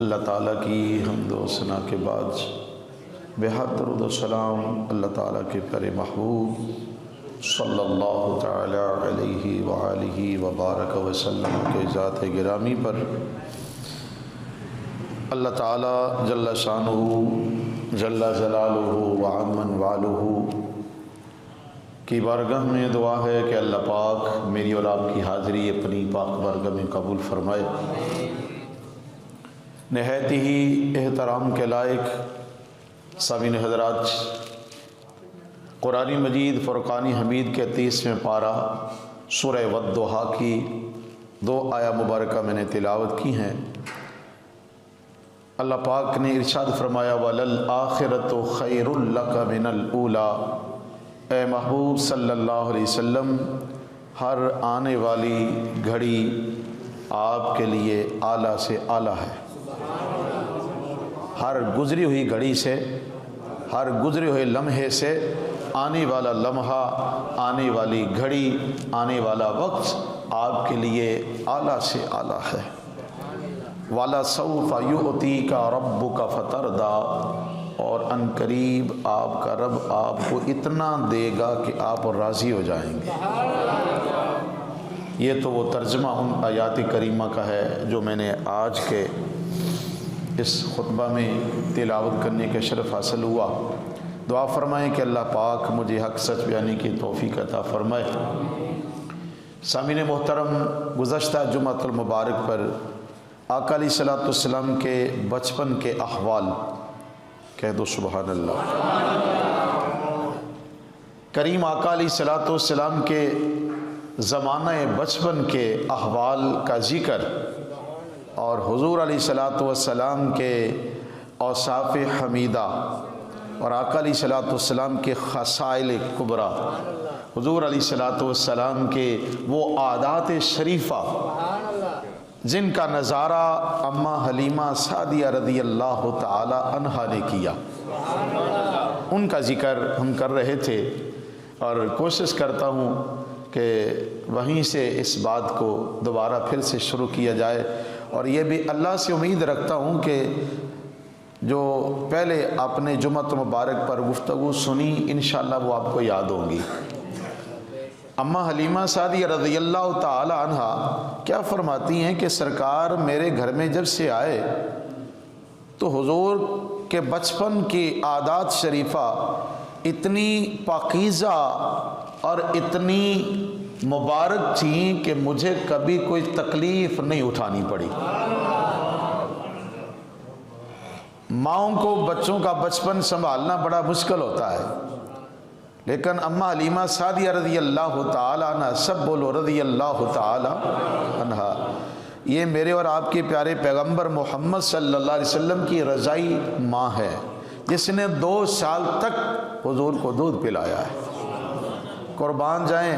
اللہ تعالیٰ کی حمد و ثنا کے بعد بہت درود و سلام اللہ تعالیٰ کے پیارے محبوب صلی اللہ تعالی علیہ وآلہ وبارک وسلم کے ذات گرامی پر اللہ تعالیٰ جل شانہ جل جلالہ وعظم والہ کی بارگاہ میں دعا ہے کہ اللہ پاک میری اور آپ کی حاضری اپنی پاک بارگاہ میں قبول فرمائے۔ نہایت ہی احترام کے لائق سامعین حضرات، قرآن مجید فرقان حمید کے 30ویں پارہ سورہ والضحیٰ کی 2 آیہ مبارکہ میں نے تلاوت کی ہیں۔ اللہ پاک نے ارشاد فرمایا وَلَلْآخِرَةُ خَيْرٌ لَكَ مِنَ الْأُولَىٰ، اے محبوب صلی اللہ علیہ وسلم ہر آنے والی گھڑی آپ کے لیے اعلیٰ سے اعلیٰ ہے۔ ہر گزری ہوئی گھڑی سے، ہر گزرے ہوئے لمحے سے آنے والا لمحہ، آنے والی گھڑی، آنے والا وقت آپ کے لیے اعلیٰ سے اعلیٰ ہے۔ وَلَسَوْفَ يُؤْتِيكَ رَبُّكَ فَتَرْضَىٰ، اور ان قریب آپ کا رب آپ کو اتنا دے گا کہ آپ راضی ہو جائیں گے۔ یہ تو وہ ترجمہ ان آیات کریمہ کا ہے جو میں نے آج کے اس خطبہ میں تلاوت کرنے کا شرف حاصل ہوا۔ دعا فرمائیں کہ اللہ پاک مجھے حق سچ بیانی کی توفیق عطا فرمائے۔ سامعین محترم، گزشتہ جمعۃ المبارک پر آقا علیہ الصلوۃ والسلام کے بچپن کے احوال، کہہ دو سبحان اللہ، کریم آقا علیہ الصلوۃ والسلام کے زمانہ بچپن کے احوال کا ذکر اور حضور علیہ الصلوۃ والسلام کے اوصاف حمیدہ اور آقا علیہ الصلوۃ والسلام کے خصائل کبریٰ، حضور علیہ الصلوۃ والسلام کے وہ عادات شریفہ جن کا نظارہ اماں حلیمہ سعدیہ رضی اللہ تعالی عنہا نے کیا، ان کا ذکر ہم کر رہے تھے، اور کوشش کرتا ہوں کہ وہیں سے اس بات کو دوبارہ پھر سے شروع کیا جائے، اور یہ بھی اللہ سے امید رکھتا ہوں کہ جو پہلے آپ نے جمعۃ مبارک پر گفتگو سنی انشاءاللہ وہ آپ کو یاد ہوں گی۔ اماں حلیمہ سعدیہ رضی اللہ تعالی عنہا کیا فرماتی ہیں کہ سرکار میرے گھر میں جب سے آئے تو حضور کے بچپن کی عادات شریفہ اتنی پاکیزہ اور اتنی مبارک تھیں کہ مجھے کبھی کوئی تکلیف نہیں اٹھانی پڑی۔ ماؤں کو بچوں کا بچپن سنبھالنا بڑا مشکل ہوتا ہے، لیکن اماں حلیمہ سعدیہ رضی اللہ تعالی عنہ، سب بولو رضی اللہ تعالی عنہ، یہ میرے اور آپ کے پیارے پیغمبر محمد صلی اللہ علیہ وسلم کی رضائی ماں ہے، جس نے 2 سال تک حضور کو دودھ پلایا ہے۔ قربان جائیں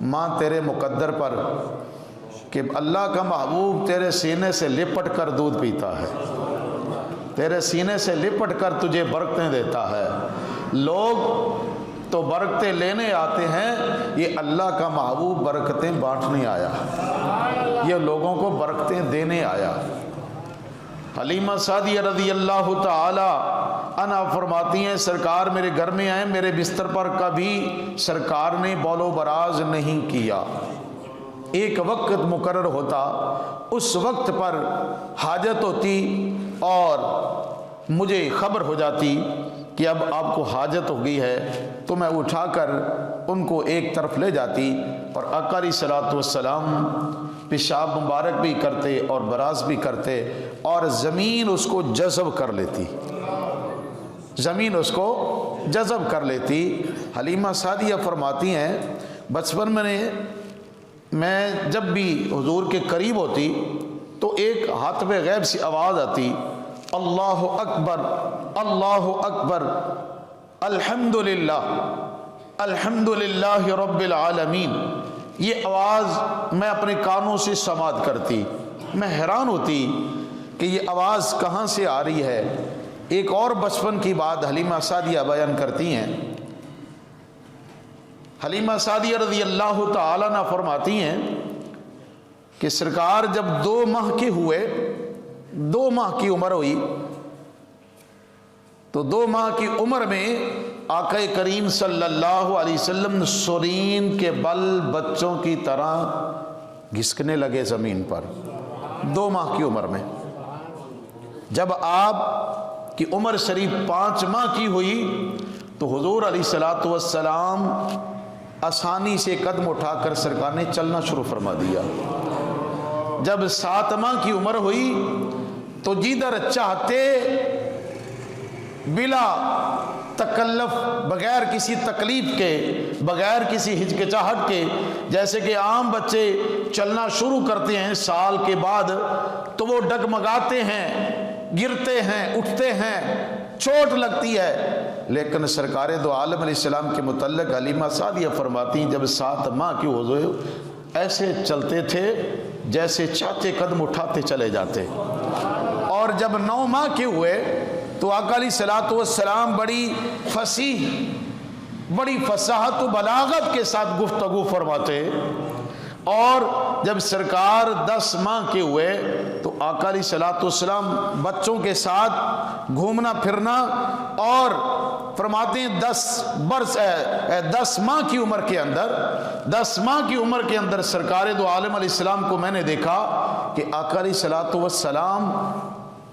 ماں تیرے مقدر پر کہ اللہ کا محبوب تیرے سینے سے لپٹ کر دودھ پیتا ہے، تیرے سینے سے لپٹ کر تجھے برکتیں دیتا ہے۔ لوگ تو برکتیں لینے آتے ہیں، یہ اللہ کا محبوب برکتیں بانٹنے آیا، یہ لوگوں کو برکتیں دینے آیا۔ حلیمہ سعدیہ رضی اللہ تعالی عنہا فرماتی ہیں سرکار میرے گھر میں آئے، میرے بستر پر کبھی سرکار نے بول و براز نہیں کیا۔ ایک وقت مقرر ہوتا، اس وقت پر حاجت ہوتی اور مجھے خبر ہو جاتی کہ اب آپ کو حاجت ہو گئی ہے، تو میں اٹھا کر ان کو ایک طرف لے جاتی، اور آقا علیہ الصلوۃ والسلام پیشاب مبارک بھی کرتے اور براز بھی کرتے، اور زمین اس کو جذب کر لیتی، زمین اس کو جذب کر لیتی۔ حلیمہ سعدیہ فرماتی ہیں بچپن میں جب بھی حضور کے قریب ہوتی تو ایک حاتم غیب سی آواز آتی، اللہ اکبر اللہ اکبر الحمدللہ الحمدللہ رب العالمین۔ یہ آواز میں اپنے کانوں سے سماعت کرتی، میں حیران ہوتی کہ یہ آواز کہاں سے آ رہی ہے۔ ایک اور بچپن کی بات حلیمہ سعدیہ بیان کرتی ہیں۔ حلیمہ سعدیہ رضی اللہ تعالیٰ عنہ فرماتی ہیں کہ سرکار جب 2 ماہ کے ہوئے 2 माह की उम्र हुई तो 2 माह की उम्र में आका करीम सल्लल्लाहु अलैहि वसल्लम सुरीन के बल बच्चों की तरह घिसकने लगे ज़मीन पर। 2 माह की उम्र में। जब आप की उम्र शरीफ 5 माह की हुई तो हुजूर अलैहिस्सलातु वस्सलाम आसानी से कदम उठाकर सरकार ने चलना शुरू फरमा दिया। जब 7 माह की उम्र हुई तो जिधर चाहते बिला तकल्लुफ, बगैर किसी तकलीफ के, बगैर किसी हिचकिचाहट के, जैसे कि आम बच्चे चलना शुरू करते हैं साल के बाद तो वो डगमगाते हैं, गिरते हैं, उठते हैं, चोट लगती है। लेकिन सरकार दो आलम अलैहिस्सलाम के मुतल्लिक़ हलीमा सादिया फरमाती जब 7 माह की हुजूर ऐसे चलते थे जैसे चाहते कदम उठाते चले जाते। और जब 9 माह के हुए तो आका अलैहिस्सलातु वस्सलाम बड़ी फसीह, बड़ी फसाहत व बलागत के साथ गुफ्तगू फरमाते। और जब सरकार 10 माह के हुए तो आका अलैहिस्सलातु वस्सलाम बच्चों के साथ घूमना फिरना और फरमाते हैं 10 माह की उम्र के अंदर, 10 माह की उम्र के अंदर सरकार दो आलम अलैहिस्सलाम को मैंने देखा कि आका अलैहिस्सलातु वस्सलाम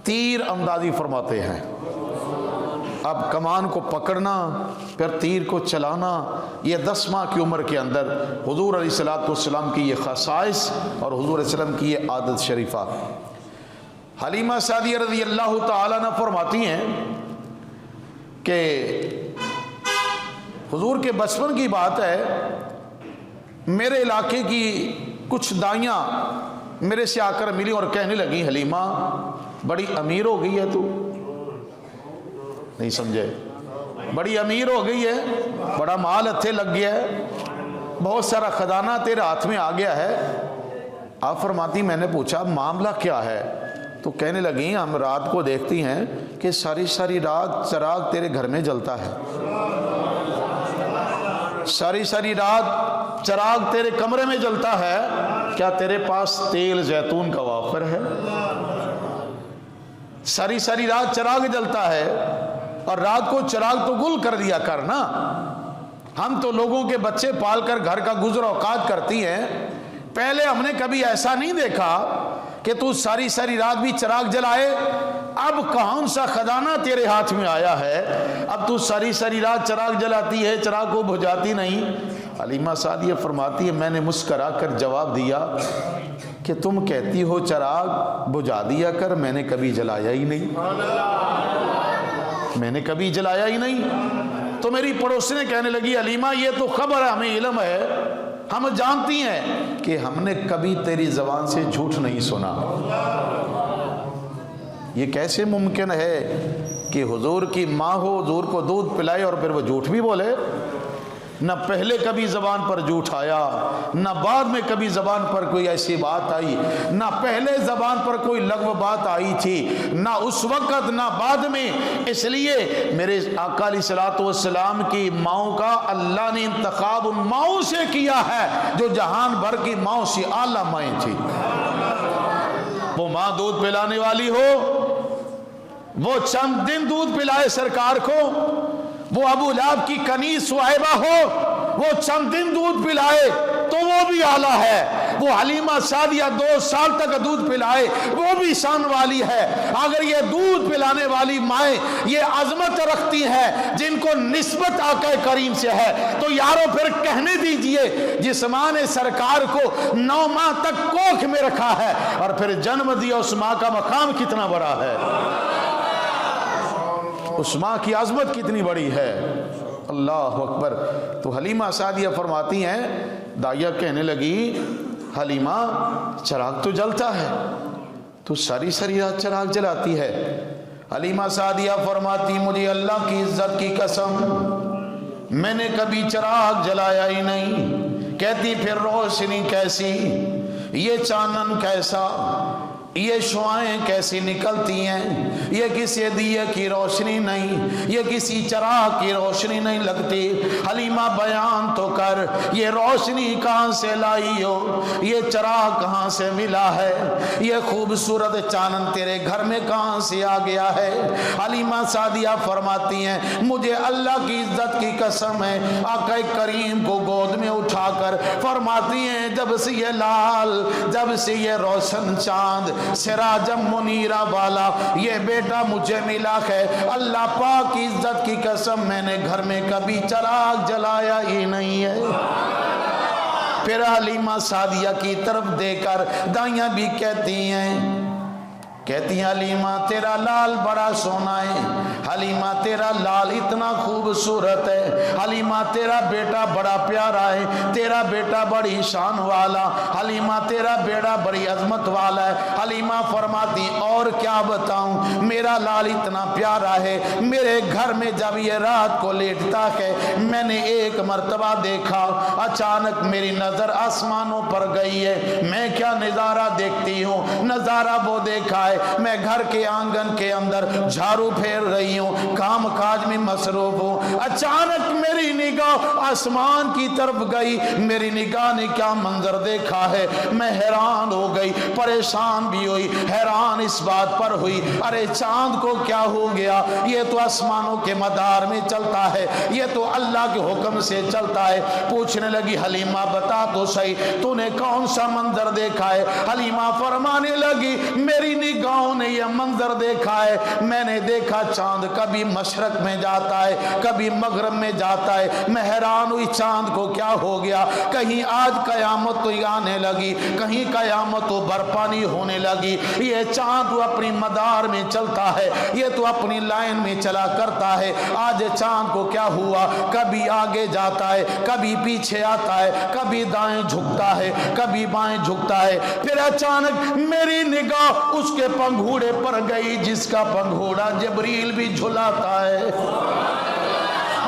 तीर अंदाजी फरमाते हैं। अब कमान को पकड़ना फिर तीर को चलाना, ये 10 माह की उम्र के अंदर हुजूर अलैहिस्सलातु वस्सलाम की ये ख़साइस और हुजूर अलैहिस्सलाम की ये आदत शरीफा। हलीमा सादिया रज़ी अल्लाह तआला अन्हा फरमाती हैं कि हुजूर के बचपन की बात है, मेरे इलाके की कुछ दाइयाँ मेरे से आकर मिली और कहने लगी हलीमा बड़ी अमीर हो गई है तू। नहीं समझे? बड़ी अमीर हो गई है, बड़ा माल हथे लग गया है, बहुत सारा खजाना तेरे हाथ में आ गया है। आप फरमाती मैंने पूछा मामला क्या है? तो कहने लगी हम रात को देखती हैं कि सारी सारी रात चिराग तेरे घर में जलता है, सारी सारी रात चिराग तेरे कमरे में जलता है। क्या तेरे पास तेल जैतून का वाफर है? सारी सारी रात चिराग जलता है और रात को चिराग तो गुल कर दिया करना। हम तो लोगों के बच्चे पाल कर घर का गुजर औकात करती हैं, पहले हमने कभी ऐसा नहीं देखा कि तू सारी सारी रात भी चिराग जलाए। अब कौन सा खजाना तेरे हाथ में आया है, अब तू सारी सारी रात चिराग जलाती है, चिराग को बुझाती नहीं। हलीमा सादिया फरमाती है मैंने मुस्करा कर जवाब दिया कि तुम कहती हो चिराग बुझा दिया कर, मैंने कभी जलाया ही नहीं, मैंने कभी जलाया ही नहीं। तो मेरी पड़ोसी ने कहने लगी हलीमा ये तो खबर है, हमें इल्म है, हम जानती हैं कि हमने कभी तेरी जबान से झूठ नहीं सुना। ये कैसे मुमकिन है कि हुजूर की माँ हो, हुजूर को दूध पिलाए और फिर वो झूठ भी बोले? न पहले कभी जबान पर झूठ आया, न बाद में कभी जबान पर कोई ऐसी बात आई, न पहले जबान पर कोई लग़्व बात आई थी, न उस वक़्त न बाद में। इसलिए मेरे आका अलैहिस्सलातु वस्सलाम की माओं का अल्लाह ने इंतखाब उन माओं से किया है जो जहान भर की माओं से आला माएँ थी। वो माँ दूध पिलाने वाली हो, वो चंद दिन दूध पिलाए सरकार को, वो अबू लहब की कनीज सुहैबा हो, वो चंद दिन दूध पिलाए तो वो भी आला है। वो हलीमा सादिया 2 साल तक दूध पिलाए, वो भी शान वाली है। अगर ये दूध पिलाने वाली माएँ ये अजमत रखती हैं जिनको निस्बत आका करीम से है, तो यारों फिर कहने दीजिए जिस माँ ने सरकार को 9 माह तक कोख में रखा है और फिर जन्म दिया, उस माँ का मकाम कितना बड़ा है, उस माँ की आज़मत कितनी बड़ी है। अल्लाह अकबर। तो हलीमा सादिया फरमाती हैं, दाइया कहने लगी हलीमा चिराग तो जलता है, तो सारी सारी रात चिराग जलाती है। हलीमा सादिया फरमाती मुझे अल्लाह की इज्जत की कसम मैंने कभी चिराग जलाया ही नहीं। कहती फिर रोशनी कैसी, ये चानन कैसा, یہ شعائیں کیسی نکلتی ہیں، یہ کسی دیے کی روشنی نہیں، یہ کسی چراغ کی روشنی نہیں لگتی۔ حلیمہ بیان تو کر، یہ روشنی کہاں سے لائی ہو، یہ چراغ کہاں سے ملا ہے، یہ خوبصورت چانن تیرے گھر میں کہاں سے آ گیا ہے؟ حلیمہ سعدیہ فرماتی ہیں مجھے اللہ کی عزت کی قسم ہے، آقا کریم کو گود میں اٹھا کر فرماتی ہیں جب سے یہ لال، جب سے یہ روشن چاند سراجم منیرہ والا یہ بیٹا مجھے ملا ہے، اللہ پاک کی عزت کی قسم میں نے گھر میں کبھی چراغ جلایا ہی نہیں ہے۔ پھر حلیمہ سعدیہ کی طرف دے کر دائیاں بھی کہتی ہیں حلیمہ تیرا لال بڑا سونا ہے، حلیمہ تیرا لال اتنا خوبصورت ہے، حلیمہ تیرا بیٹا بڑا پیارا ہے، تیرا بیٹا بڑی شان والا، حلیمہ تیرا بیٹا بڑی عظمت والا ہے۔ حلیمہ فرماتی اور کیا بتاؤں، میرا لال اتنا پیارا ہے، میرے گھر میں جب یہ رات کو لیٹتا ہے میں نے ایک مرتبہ دیکھا، اچانک میری نظر آسمانوں پر گئی ہے، میں کیا نظارہ دیکھتی ہوں، نظارہ وہ دیکھا ہے میں گھر کے آنگن کے اندر جھاڑو پھیر رہی ہوں، کام کاج میں مصروف ہوں، اچانک میری نگاہ آسمان کی طرف گئی، میری نگاہ نے کیا منظر دیکھا ہے، میں حیران ہو گئی، پریشان بھی ہوئی، حیران اس بات پر ہوئی ارے چاند کو کیا ہو گیا، یہ تو آسمانوں کے مدار میں چلتا ہے، یہ تو اللہ کے حکم سے چلتا ہے۔ پوچھنے لگی حلیمہ بتا تو صحیح تو نے کون سا منظر دیکھا ہے؟ حلیمہ فرمانے لگی میری نگاہوں نے یہ منظر دیکھا ہے، میں نے دیکھا چاند کبھی مشرق میں جاتا ہے کبھی مغرب میں جاتا ہے، میں حیران ہوئی چاند کو کیا ہو گیا، کہیں آج قیامت تو آنے لگی، کہیں قیامت تو برپانی ہونے لگی، یہ چاند تو اپنی مدار میں چلتا ہے، یہ تو اپنی لائن میں چلا کرتا ہے، آج چاند کو کیا ہوا، کبھی آگے جاتا ہے کبھی پیچھے آتا ہے، کبھی دائیں جھکتا ہے کبھی بائیں جھکتا ہے۔ پھر اچانک میری نگاہ اس کے پنگھوڑے پر گئی جس کا پنگھوڑا جبریل بھی جھلاتا ہے،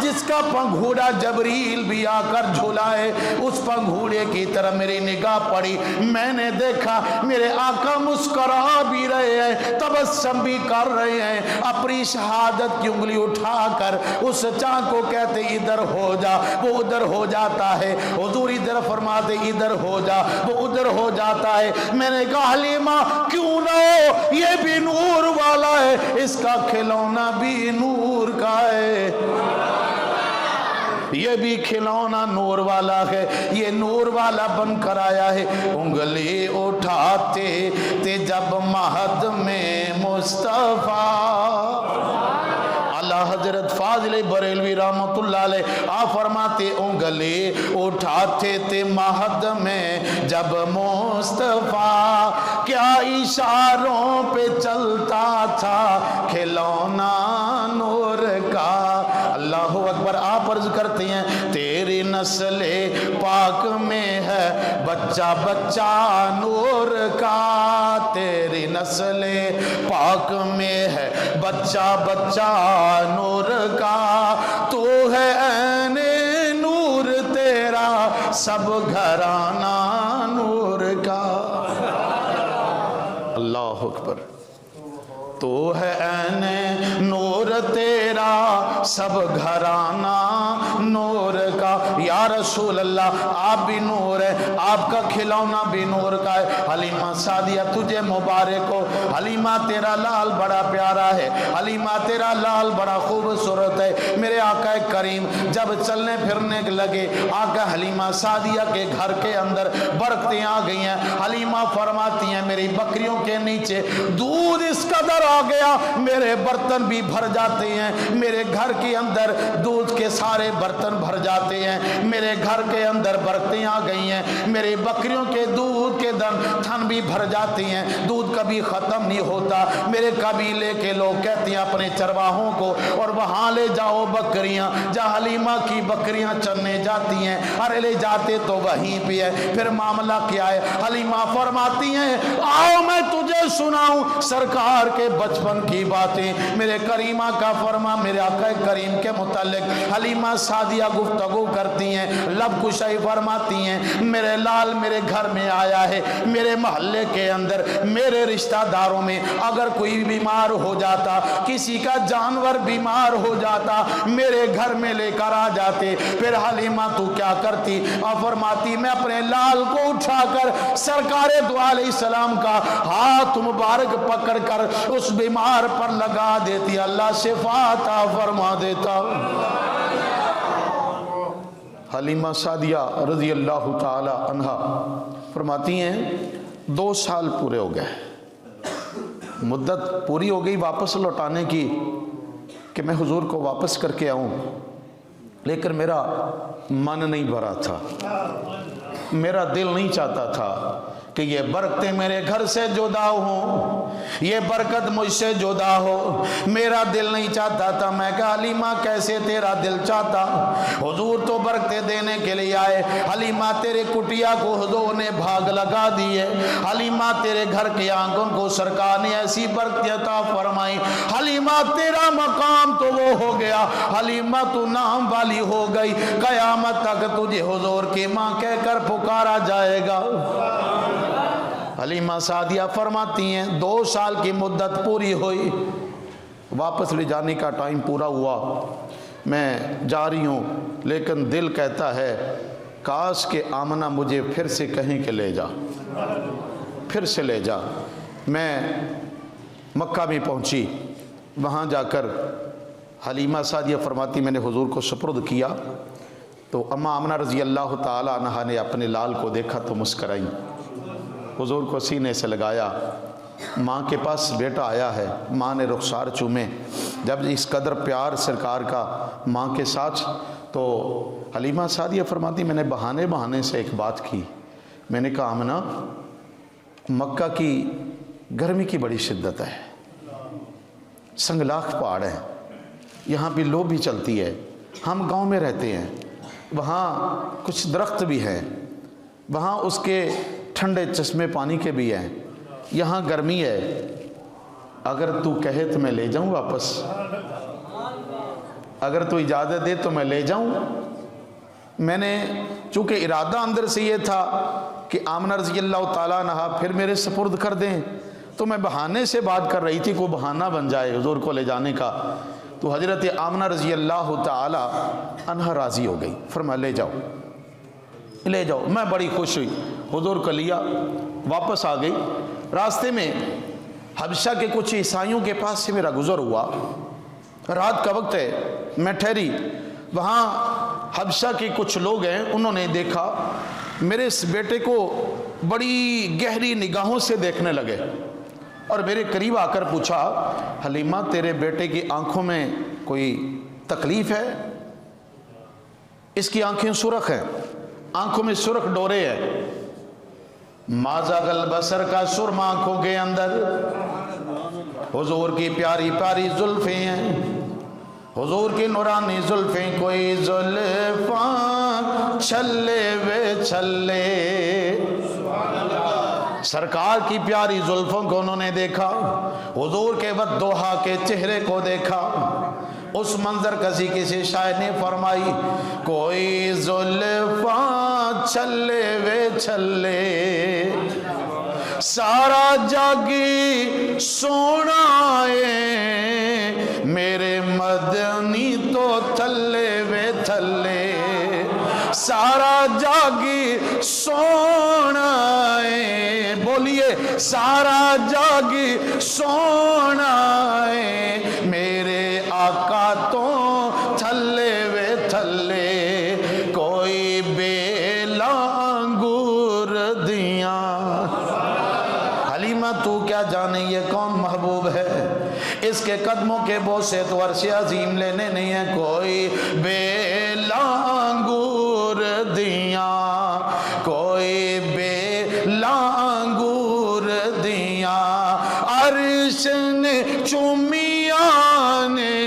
جس کا پنگھوڑا جبریل بھی آ کر جھلائے، اس پنگھوڑے کی طرف میری نگاہ پڑی، میں نے دیکھا میرے آقا مسکرا بھی رہے ہیں، تبسم بھی کر رہے ہیں، اپنی شہادت کی انگلی اٹھا کر اس چاند کو کہتے ادھر ہو جا، وہ ادھر ہو جاتا ہے، حضور ادھر فرماتے ادھر ہو جا، وہ ادھر ہو جاتا ہے۔ میں نے کہا حلیمہ کیوں نہ ہو، یہ بھی نور والا ہے، اس کا کھلونا بھی نور کا ہے، یہ بھی کھلونا نور والا ہے، یہ نور والا بن کر آیا ہے۔ انگلی اٹھاتے تھے جب مہد میں مصطفیٰ، حضرت فاضل بریلوی رحمت اللہ علیہ آپ فرماتے انگلی اٹھاتے تھے مہد میں جب مصطفیٰ، کیا اشاروں پہ چلتا تھا کھلونا نور کا۔ اللہ اکبر۔ آپ عرض کرتے ہیں تیری نسل پاک میں ہے بچہ بچہ نور کا، تیری نسل پاک میں ہے بچہ بچہ نور کا، تو ہے عین نور تیرا سب گھرانہ نور کا۔ اللہ اکبر۔ تو ہے عین نور تیرا سب گھرانہ نور کا۔ یا رسول اللہ آپ بھی نور ہے، آپ کا کھلونا بھی نور کا ہے۔ حلیمہ سعدیہ تجھے مبارک ہو، حلیمہ تیرا لال بڑا پیارا ہے، حلیمہ تیرا لال بڑا خوبصورت ہے۔ میرے آقا کریم جب چلنے پھرنے لگے، آقا حلیمہ سعدیہ کے گھر کے اندر برکتیں آ گئی ہیں۔ حلیمہ فرماتی ہیں میری بکریوں کے نیچے دودھ اس قدر آ گیا، میرے برتن بھی بھر جاتے ہیں، میرے گھر کے اندر دودھ کے سارے برتن بھر جاتے ہیں، میرے گھر کے اندر برکتیں آ گئی ہیں، میرے بکریوں کے دودھ کے تھن بھی بھر جاتی ہیں، دودھ کبھی ختم نہیں ہوتا۔ میرے قبیلے کے لوگ کہتے ہیں اپنے چرواہوں کو اور وہاں لے جاؤ بکریاں، جہاں حلیمہ کی بکریاں چرنے جاتی ہیں، ارے لے جاتے تو وہیں پہ ہے۔ پھر معاملہ کیا ہے؟ حلیمہ فرماتی ہیں آؤ میں تجھے سناؤں سرکار کے بچپن کی بات۔ जाते हैं। मेरे करीमा का फरमा मेरे आका करीम के मुतालिक हलीमा सादिया गुफ्तगू करती हैं, लब कुशाई फरमाती हैं, मेरे लाल मेरे घर में आया है, मेरे मोहल्ले के अंदर मेरे रिश्तेदारों में अगर कोई बीमार हो जाता, किसी का जानवर बीमार हो जाता, मेरे घर में लेकर आ जाते। फिर हलीमा तू क्या करती? और फरमाती मैं अपने लाल को उठाकर सरकारे दो अलैहिस्सलाम का हाथ मुबारक पकड़कर उस बीमार पर लगा देती, अल्लाह शिफा अता फरमा देता। हलीमा सादिया रज़ी अल्लाह ताला अन्हा फरमाती हैं 2 साल पूरे हो गए, मुद्दत पूरी हो गई वापस लौटाने की कि मैं हुजूर को वापस करके आऊं, लेकिन मेरा मन नहीं भरा था, मेरा दिल नहीं चाहता था कि ये बरकतें मेरे घर से जुदा हो, ये बरकत मुझसे जुदा हो। मेरा दिल नहीं चाहता था। मैं कहा हलीमा कैसे तेरा दिल चाहता? हुजूर तो बरकतें देने के लिए आए। हलीमा तेरे कुटिया को हुजूर ने भाग लगा दिए। हलीमा तेरे घर के आंगन को सरकार ने ऐसी बरकतें अता फरमाई। हलीमा तेरा मकाम तो वो हो गया, हलीमा तू नाम वाली हो गई, कयामत तक तुझे हुजूर की माँ कहकर पुकारा जाएगा। हलीमा सादिया फरमाती हैं 2 साल की मुद्दत पूरी हुई, वापस ले जाने का टाइम पूरा हुआ, मैं जा रही हूँ, लेकिन दिल कहता है काश के आमना मुझे फिर से कहीं के ले जा, फिर से ले जा। मैं मक्का में पहुँची, वहाँ जाकर हलीमा सादिया फरमाती मैंने हुजूर को सुपुर्द किया तो अम्मा आमना रज़ी अल्लाह ताला अन्हा ने अपने लाल को देखा तो मुस्कराई, हुजूर को सीने से लगाया। माँ के पास बेटा आया है, माँ ने रुखसार चूमे। जब इस कदर प्यार सरकार का माँ के साथ, तो हलीमा सादिया फरमाती मैंने बहाने बहाने से एक बात की। मैंने कहा आमना मक्का की गर्मी की बड़ी शिद्दत है, संगलाख पहाड़ है, यहाँ भी लो भी चलती है, हम गांव में रहते हैं, वहाँ कुछ दरख्त भी हैं, वहाँ उसके ठंडे चश्मे पानी के भी हैं, यहाँ गर्मी है, अगर तू कहे तो मैं ले जाऊँ वापस, अगर तू इजाज़त दे तो मैं ले जाऊँ। मैंने चूँकि इरादा अंदर से ये था कि आमना रज़ी अल्लाह ताला अन्हा फिर मेरे सुपुर्द कर दें, तो मैं बहाने से बात कर रही थी, कोई बहाना बन जाए हुजूर को ले जाने का। तो हज़रत आमना रज़ी अल्लाह ताला अन्हा राज़ी हो गई, फरमाया ले जाओ ले जाओ। मैं बड़ी खुश हुई, हुजूर को लिया, वापस आ गई। रास्ते में हबशा के कुछ ईसाइयों के पास से मेरा गुज़र हुआ, रात का वक्त है, मैं ठहरी। वहाँ हबशा के कुछ लोग हैं, उन्होंने देखा मेरे इस बेटे को बड़ी गहरी निगाहों से देखने लगे और मेरे करीब आकर पूछा हलीमा तेरे बेटे की आंखों में कोई तकलीफ़ है? इसकी आंखें सुरख हैं, आंखों में सुरख डोरे है, माज़ागल बसर का सुरमा आंखों के अंदर, हुजूर की प्यारी प्यारी जुल्फें हैं, हुजूर की नूरानी जुल्फें, कोई जुल्फां छल्ले वे छल्ले। सरकार की प्यारी जुल्फों को उन्होंने देखा, हुजूर के वद्दोहा के चेहरे को देखा। उस मंजर कसी किसी शायर ने फरमाई कोई जुल्फां छल्ले वे छल्ले, सारा जागी सोना है मेरे मदनी तो थल्ले वे थल्ले, सारा जागी सोना है, बोलिए सारा जागी सोना है मेरे आका तो थल्ले वे थल्ले, कोई बेला अंगूर दिया। हलीमा तू क्या जाने ये कौन महबूब है, इसके कदमों के बोसे तो अर्श अजीम लेने नहीं है। कोई बेला अंगूर दिया, कोई बेला अंगूर दिया, अर्श ने चुमिया ने,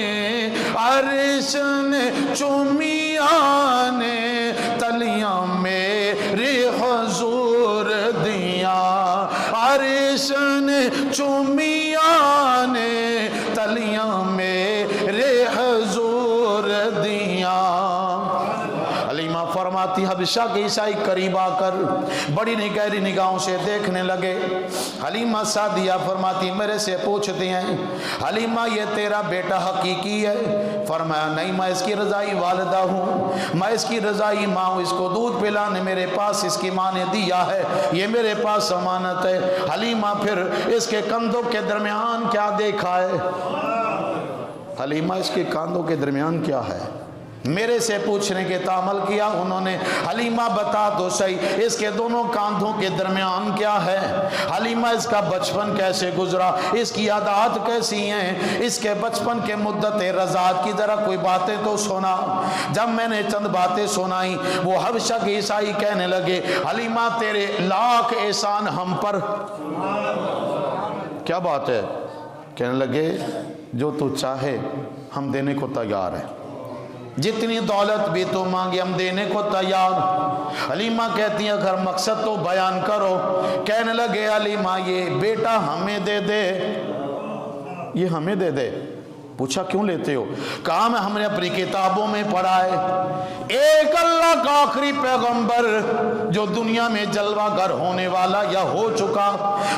अर्श ने चुमिया ने तलियां मेरे हुजूर दिया, अर्श ने चुमिया ने तलियां फरमाती हबशा के ईसाई करीब आकर बड़ी गहरी निगाहों से देखने लगे। हलीमा सादिया फरमाती मेरे से पूछती हैं, हलीमा ये तेरा बेटा हकीकी है? फरमाया नहीं, मैं इसकी रज़ाई वालिदा हूँ, मैं इसकी रज़ाई माँ हूँ, इसको दूध पिलाने मेरे पास इसकी माँ ने दिया है, ये मेरे पास अमानत है। हलीमा फिर इसके कंधों के दरमियान क्या देखा है? हलीमा इसके कंधों के दरमियान क्या है? मेरे से पूछने के तामल किया उन्होंने, हलीमा बता दो सही इसके दोनों कांधों के दरमियान क्या है? हलीमा इसका बचपन कैसे गुजरा, इसकी आदत कैसी हैं, इसके बचपन के मुद्दत रज़ात की जरा कोई बातें तो सुना। जब मैंने चंद बातें सुनाई वो हबशा के ईसाई कहने लगे, हलीमा तेरे लाख एहसान हम पर। क्या बात है? कहने लगे जो तू चाहे हम देने को तैयार हैं, जितनी दौलत भी तो मांगे हम देने को तैयार। हलीमा कहती है अगर मकसद तो बयान करो। कहने लगे हलीमा ये बेटा हमें दे दे, ये हमें दे दे। पूछा क्यों लेते हो? कहा मैं हमने अपनी किताबों में पढ़ा है एक अल्लाह का आखिरी पैगंबर जो दुनिया में जलवागर होने वाला या हो चुका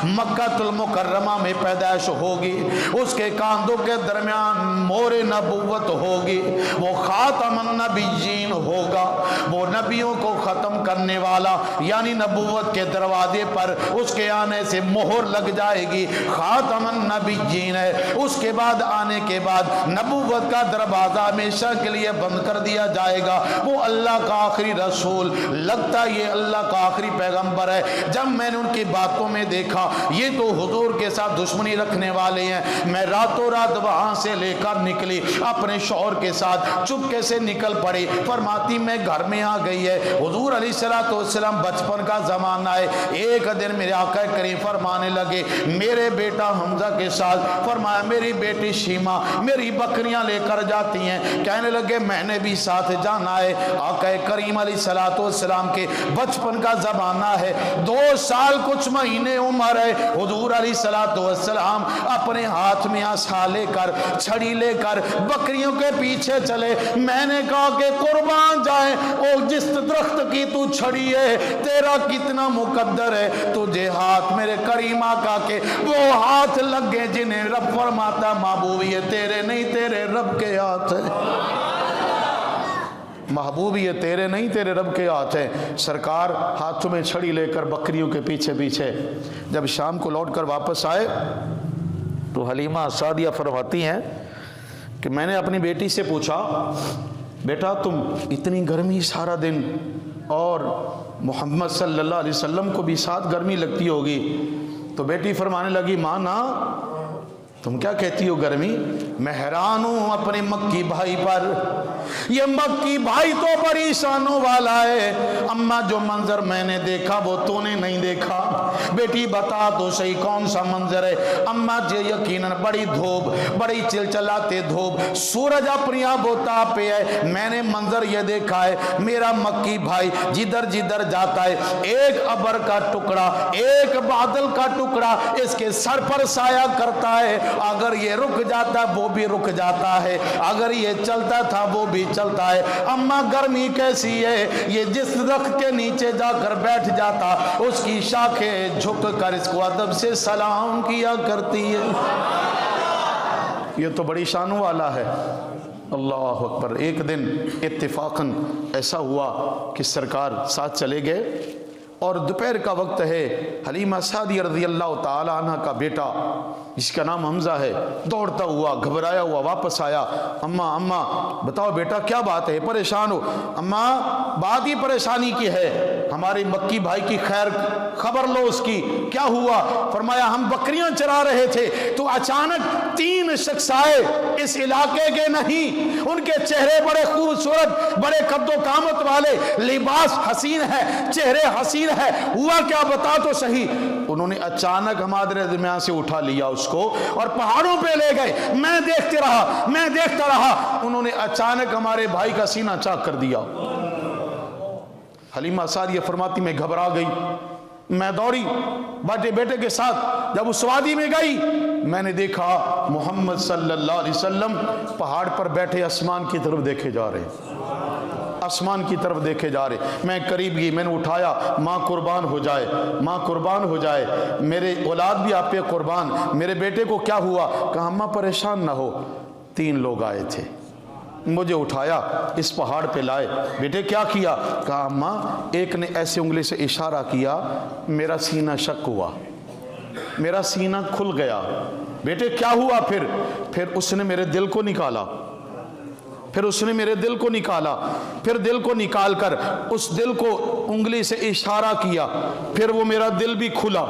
मक्कातुल मुकर्रमा में पैदाइश होगी, उसके कांधों के दरमियान मोरे नबुव्वत होगी, वो खातमुन नबिय्यीन होगा, वो नबियों को ख़त्म करने वाला, यानी नबुव्वत के दरवाजे पर उसके आने से मोहर लग जाएगी, खातमुन नबिय्यीन है। उसके बाद आने के बाद नबुव्वत का दरवाजा हमेशा के लिए बंद कर दिया जाएगा। वो अल्लाह का आखिरी रसूल, लगता ये अल्लाह का आखिरी पैगंबर है। जब मैंने उनकी बातों में देखा ये तो हुजूर के साथ दुश्मनी रखने वाले हैं, मैं रातों रात वहां से लेकर निकली, अपने शौहर के साथ चुपके से निकल पड़ी। फरमाती मैं घर में आ गई है, हुजूर अलैहिस्सलाम बचपन का जमाना है। एक दिन मेरे आका करीम फरमाने लगे मेरे बेटा हमजा के साथ, फरमाया मेरी बेटी शीमा मेरी बकरियां लेकर जाती हैं। कहने लगे मैंने भी साथ जाना है। आका करीम अलैहिस्सलाम के बचपन का जमाना है, 2 साल कुछ महीने उम्र है। हुजूर अलैहिस्सलाम अपने हाथ में आसा लेकर छड़ी लेकर बकरियों के पीछे चले। मैंने कहा कि कुर्बान जाए ओ जिस दरख्त की तू छड़ी है, तेरा कितना मुकद्दर है तुझे हाथ मेरे करीम आका के वो हाथ लग गए जिन्हें रब फरमाता महबूब ये तेरे नहीं तेरे रब के हाथ है। महबूब ये तेरे नहीं तेरे रब के हाथ है। सरकार हाथों में छड़ी लेकर बकरियों के पीछे पीछे जब शाम को लौट कर वापस आए तो हलीमा सादिया फरमाती हैं कि मैंने अपनी बेटी से पूछा बेटा तुम इतनी गर्मी सारा दिन और मोहम्मद सल्लल्लाहु अलैहि वसल्लम को भी साथ गर्मी लगती होगी। तो बेटी फरमाने लगी माँ ना तुम क्या कहती हो गर्मी? मैं हैरान हूं अपने मक्की भाई पर, ये मक्की भाई तो परेशानों वाला है। अम्मा जो मंजर मैंने देखा वो तूने नहीं देखा। बेटी बता तो सही कौन सा मंजर है? अम्मा जी यकीनन बड़ी धूप, बड़ी चिलचिलाते धूप, सूरज अपनी बोता पे है। मैंने मंजर ये देखा है मेरा मक्की भाई जिधर जिधर जाता है एक अबर का टुकड़ा एक बादल का टुकड़ा इसके सर पर साया करता है। अगर ये रुक जाता वो भी रुक जाता है, अगर ये चलता था वो भी चलता है। अम्मा गर्मी कैसी है, ये जिस दरख्त के नीचे जाकर बैठ जाता उसकी शाखें झुक कर इसको अदब से सलाम किया करती है। ये तो बड़ी शानों वाला है। अल्लाह अकबर। एक दिन इत्तेफाकन ऐसा हुआ कि सरकार साथ चले गए और दोपहर का वक्त है। हलीमा सादिया रज़ी अल्लाह ताला अन्हा का बेटा जिसका नाम हमजा है दौड़ता हुआ घबराया हुआ वापस आया। अम्मा अम्मा बताओ बेटा क्या बात है, परेशान हो? अम्मा बात ही परेशानी की है, हमारे मक्की भाई की खैर खबर लो उसकी, क्या हुआ? फरमाया हम बकरियां चरा रहे थे तो अचानक 3 शख्स आए, इस इलाके के नहीं, उनके चेहरे बड़े खूबसूरत, बड़े कद्दो कामत वाले, लिबास हसीन है, चेहरे हसीन है। हुआ क्या बता तो सही? उन्होंने अचानक हमारे दरमियान से उठा लिया उसको और पहाड़ों पे ले गए। मैं देखता रहा, उन्होंने अचानक हमारे भाई का सीना चाक कर दिया। हलीमा सादिया फरमाती मैं घबरा गई, मैं दौड़ी बड़े बेटे के साथ। जब उस वादी में गई मैंने देखा मोहम्मद सल्लल्लाहु अलैहि वसल्लम पहाड़ पर बैठे आसमान की तरफ देखे जा रहे हैं। آسمان کی طرف دیکھے جا رہے. میں قریب گئی, میں نے اٹھایا, ماں قربان ہو جائے, ماں قربان ہو جائے, میرے اولاد بھی آپ پہ قربان, میرے بیٹے کو کیا ہوا؟ کہا اماں پریشان نہ ہو. 3 لوگ آئے تھے, مجھے اٹھایا, اس پہاڑ پہ لائے. بیٹے کیا کیا؟ کہا اماں ایک نے ایسے انگلی سے اشارہ کیا, میرا سینہ شک ہوا, میرا سینہ کھل گیا. بیٹے کیا ہوا؟ پھر اس نے میرے دل کو نکالا, پھر دل کو نکال کر اس دل کو انگلی سے اشارہ کیا, پھر وہ میرا دل بھی کھلا.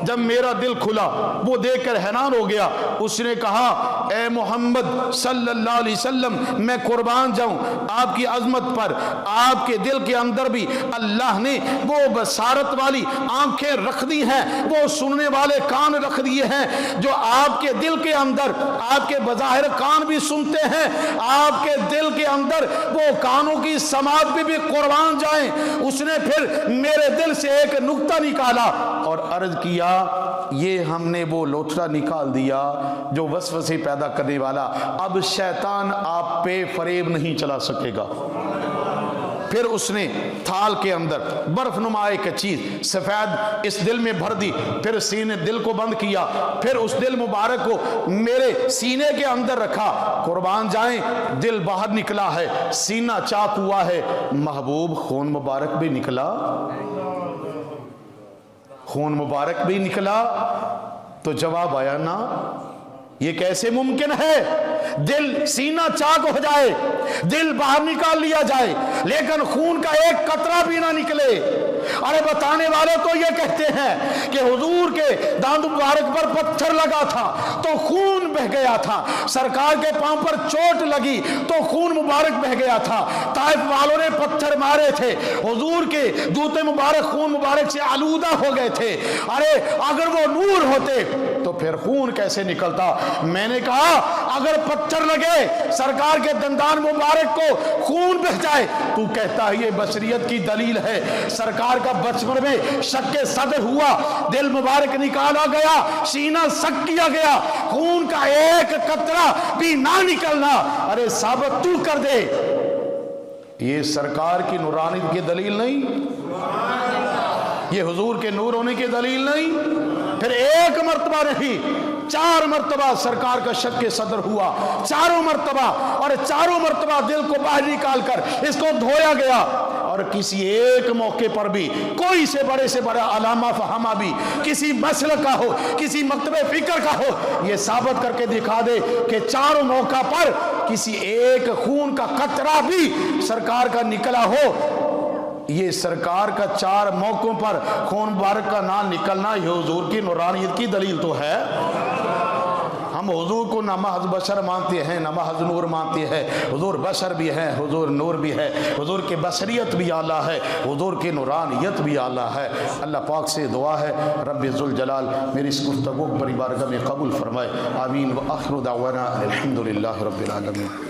جب میرا دل کھلا وہ دیکھ کر حیران ہو گیا. اس نے کہا اے محمد صلی اللہ علیہ وسلم, میں قربان جاؤں آپ کی عظمت پر, آپ کے دل کے اندر بھی اللہ نے وہ بصارت والی آنکھیں رکھ دی ہیں, وہ سننے والے کان رکھ دیے ہیں, جو آپ کے دل کے اندر, آپ کے بظاہر کان بھی سنتے ہیں, آپ کے دل کے اندر وہ کانوں کی سماعت بھی قربان جائیں. اس نے پھر میرے دل سے ایک نقطہ نکالا اور عرض کیا یہ ہم نے وہ لوٹڑا نکال دیا جو وسوسے پیدا کرنے والا, اب شیطان آپ پہ فریب نہیں چلا سکے گا. پھر اس نے تھال کے اندر برف نما ایک چیز سفید اس دل میں بھر دی, پھر سینے دل کو بند کیا, پھر اس دل مبارک کو میرے سینے کے اندر رکھا. قربان جائیں دل باہر نکلا ہے, سینہ چاک ہوا ہے, محبوب خون مبارک بھی نکلا, خون مبارک بھی نکلا. تو جواب آیا نا, یہ کیسے ممکن ہے؟ دل سینہ چاک ہو جائے, دل باہر نکال لیا جائے, لیکن خون کا ایک قطرہ بھی نہ نکلے. ارے بتانے والے تو یہ کہتے ہیں کہ حضور کے داند مبارک پر پتھر لگا تھا تو خون بہ گیا تھا, سرکار کے پاؤں پر چوٹ لگی تو خون مبارک بہ گیا تھا, طائف والوں نے پتھر مارے تھے, حضور کے جوتے مبارک خون مبارک سے آلودہ ہو گئے تھے. ارے اگر وہ نور ہوتے تو پھر خون کیسے نکلتا؟ میں نے کہا اگر پتھر لگے سرکار کے دندان مبارک کو خون بہ جائے, تو کہتا ہے یہ بشریت کی دلیل ہے. سرکار کا بچپن میں شک صدر ہوا, دل مبارک نکالا گیا, سینہ سک کیا گیا, خون کا ایک قطرہ بھی نہ نکلنا. ارے ثابت تو کر دے, یہ سرکار کی نورانیت کی دلیل نہیں, یہ حضور کے نور ہونے کی دلیل نہیں. پھر ایک مرتبہ نہیں 4 مرتبہ سرکار کا شک صدر ہوا, چاروں مرتبہ, اور چاروں مرتبہ دل کو باہر نکال کر اس کو دھویا گیا. اور کسی ایک موقع پر بھی کوئی سے بڑا علامہ فہمہ بھی کسی مسلک کا ہو, کسی مکتب فکر کا ہو, یہ ثابت کر کے دکھا دے کہ چاروں موقع پر کسی ایک خون کا قطرہ بھی سرکار کا نکلا ہو. یہ سرکار کا 4 موقعوں پر خون مبارک کا نہ نکلنا یہ حضور کی نورانیت کی دلیل تو ہے. ہم حضور کو نہ محض بشر مانتے ہیں نہ محض نور مانتے ہیں. حضور بشر بھی ہیں, حضور نور بھی ہے, حضور کی بشریت بھی اعلیٰ ہے, حضور کی نورانیت بھی اعلیٰ ہے. اللہ پاک سے دعا ہے رب ذوالجلال میری اس گفتگو بڑی بارگاہ میں قبول فرمائے. آمین. وآخر دعوانا الحمدللہ رب العالمین.